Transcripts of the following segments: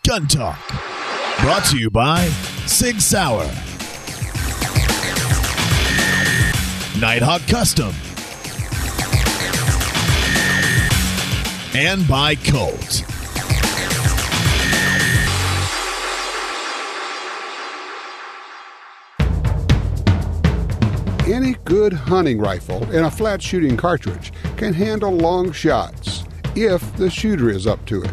Gun Talk, brought to you by Sauer, Nighthawk Custom, and by Colt. Any good hunting rifle and a flat shooting cartridge can handle long shots if the shooter is up to it.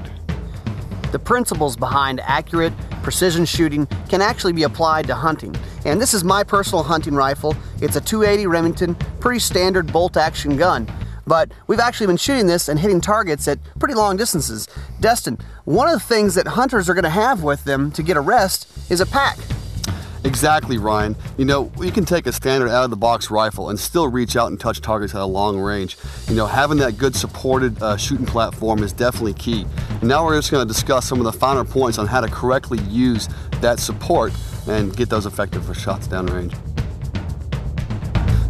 The principles behind accurate, precision shooting can actually be applied to hunting. And this is my personal hunting rifle. It's a 280 Remington, pretty standard bolt-action gun. But we've actually been shooting this and hitting targets at pretty long distances. Destin, one of the things that hunters are going to have with them to get a rest is a pack. Exactly, Ryan. You know, you can take a standard out-of-the-box rifle and still reach out and touch targets at a long range. You know, having that good supported shooting platform is definitely key. And now we're just going to discuss some of the finer points on how to correctly use that support and get those effective for shots downrange.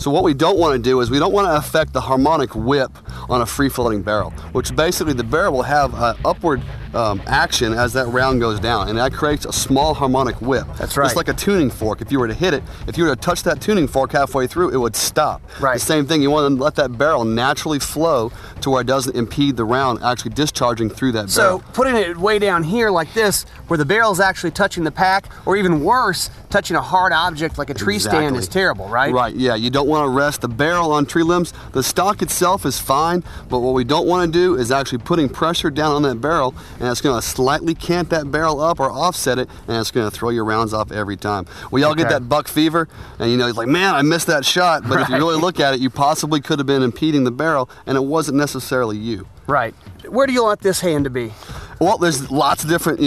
So what we don't want to do is we don't want to affect the harmonic whip on a free-floating barrel, which basically the barrel will have upward action as that round goes down, and that creates a small harmonic whip. That's right. It's like a tuning fork. If you were to hit it, if you were to touch that tuning fork halfway through, it would stop. Right. The same thing, you want to let that barrel naturally flow to where it doesn't impede the round actually discharging through that barrel. So putting it way down here like this, where the barrel is actually touching the pack, or even worse, touching a hard object like a tree stand is terrible, right? Right, yeah. You don't want to rest the barrel on tree limbs. The stock itself is fine, but what we don't want to do is actually putting pressure down on that barrel, and it's going to slightly cant that barrel up or offset it, and it's going to throw your rounds off every time. We all get that buck fever, and you know, it's like, man, I missed that shot, but if you really look at it, you possibly could have been impeding the barrel, and it wasn't necessarily you. Right. Where do you want this hand to be? Well, there's lots of different,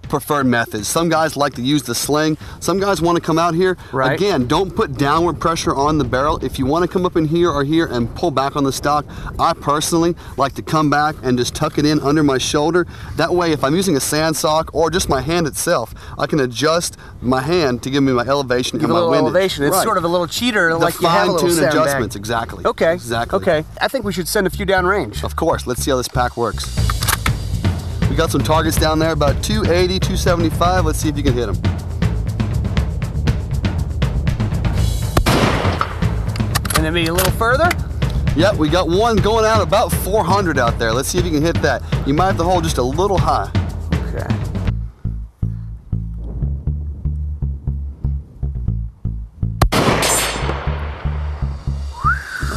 preferred methods. Some guys like to use the sling. Some guys want to come out here. Right. Again, don't put downward pressure on the barrel. If you want to come up in here or here and pull back on the stock, I personally like to come back and just tuck it in under my shoulder. That way, if I'm using a sand sock or just my hand itself, I can adjust my hand to give me my elevation and my windage. Elevation. It's sort of a little cheater, like you have a little fine-tune sandbag. Adjustments, exactly. Okay. Exactly. Okay. I think we should send a few downrange. Of course. Let's see how this pack works. We got some targets down there, about 280, 275. Let's see if you can hit them. And then maybe a little further? Yep, we got one going out about 400 out there. Let's see if you can hit that. You might have to hold just a little high. Okay.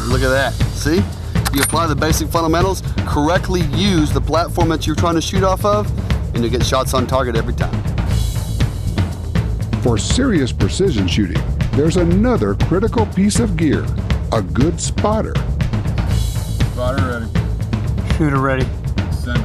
Look at that. See? You apply the basic fundamentals, correctly use the platform that you're trying to shoot off of, and you get shots on target every time. For serious precision shooting, there's another critical piece of gear, a good spotter. Spotter ready. Shooter ready. Send it.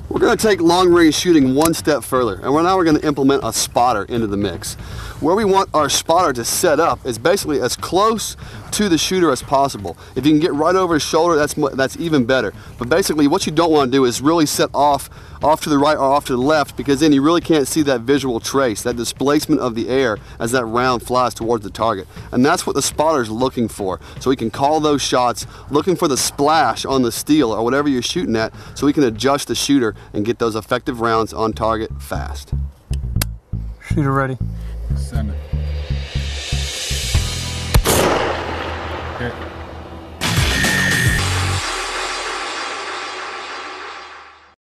We're going to take long-range shooting one step further, and now we're going to implement a spotter into the mix. Where we want our spotter to set up is basically as close to the shooter as possible. If you can get right over his shoulder, that's even better. But basically, what you don't want to do is really set off to the right or off to the left, because then you really can't see that visual trace, that displacement of the air as that round flies towards the target. And that's what the spotter is looking for. So we can call those shots, looking for the splash on the steel or whatever you're shooting at, so we can adjust the shooter and get those effective rounds on target fast. Shooter ready. Send it. Hit.